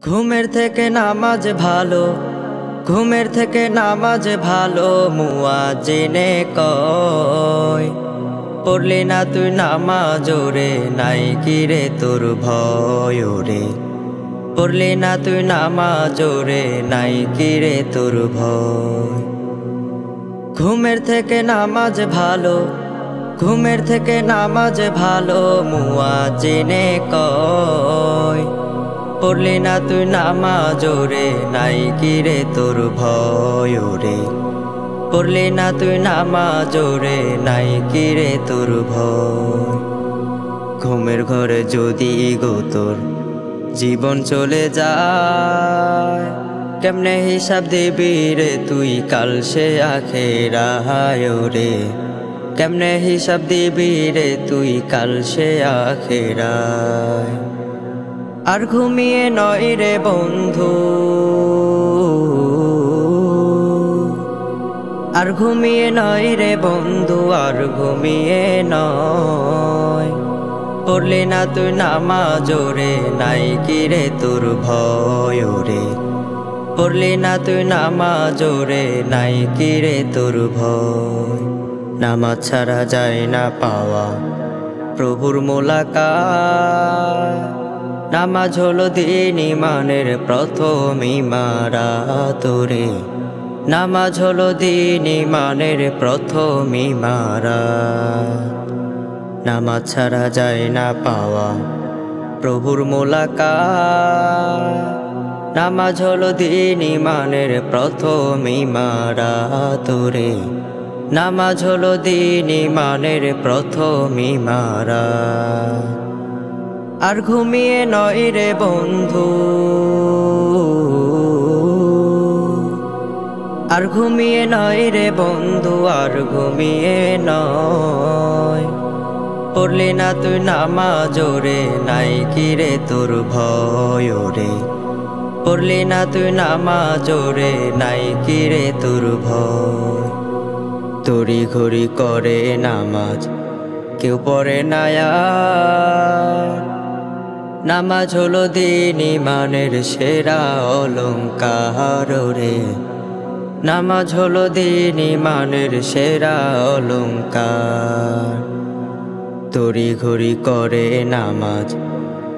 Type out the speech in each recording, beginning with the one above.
ঘুমের থেকে নামাজ ভালো, ঘুমের থেকে নামাজ ভালো, মুয়াজ্জিনে কয়। পড়লি না তুই নামাজ রে, নাই কি রে তোর ভয় রে। পড়লি না তুই নামাজ রে, নাই কি রে তোর ভয়। ঘুমের থেকে নামাজ ভালো, ঘুমের থেকে নামাজ ভালো, মুয়াজ্জিনে কয়। পড়লি না তুই নামাজ রে, নাই কি রে তোর ভয় রে। পড়লি না তুই নামাজ রে, নাই কি রে তোর ভয়। ঘুমের ঘরে যদি গো তোর জীবন চলে যায়, কেমনে হিসাব দিবি রে তুই কাল সে আখেরায় রে। কেমনে হিসাব দিবি রে তুই কাল সে আখেরায়। আর ঘুমিয়ে নয় রে বন্ধু, আর ঘুমিয়ে নয় রে বন্ধু, আর ঘুমিয়ে নয়। পড়লি না তুই নামাজ রে, নাই কি রে তোর ভয় রে। পড়লি না তুই নামাজ রে, নাই কি রে তোর ভয়। নামাজ ছাড়া যায় না পাওয়া প্রভুর মোলাকাত। নামাজ হলো দিন ইমানের প্রথম ইমারাত রে। নামাজ হলো দিন ইমানের প্রথম ইমারাত। নামাজ ছাড়া যায় না পাওয়া প্রভুর মোলাকাত। নামাজ হলো দিন ইমানের প্রথম ইমারাত রে। নামাজ হলো দিন ইমানের প্রথম ইমারাত। আর ঘুমিয়ে নয় রে বন্ধু, আর ঘুমিয়ে নয় রে বন্ধু, আর ঘুমিয়ে নয়। পড়লি না তুই নামাজ রে, নাই কি রে তোর ভয় রে। পড়লি না তুই নামাজ রে, নাই কি রে তোর ভয়। তড়ি ঘড়ি করে নামাজ কেউ পড়ে না আর। নামাজ হলো দিন ইমানের সেরা অলংকার রে। নামাজ হলো দিন ইমানের সেরা অলংকার। তড়ি ঘড়ি করে নামাজ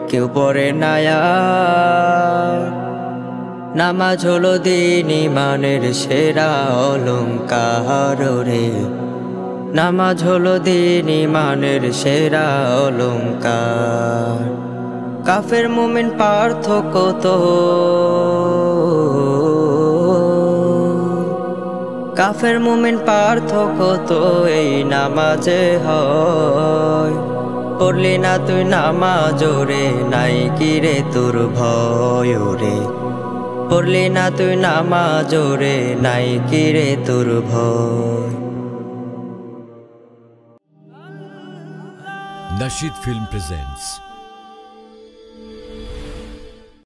কেউ পড়ে না আর। নামাজ হলো দিন ইমানের সেরা অলংকার রে। নামাজ হলো দিন ইমানের সেরা অলংকার। কাফের মুমিন পার্থক্য তো, কাফের মুমিন পার্থক্য তো এই নামাজে হয়। পড়লি না তুই নামাজ রে, নাই কি রে তোর ভয় রে। পড়লি না তুই নামাজ রে, নাই কি রে তোর ভয়। Nasheed Film presents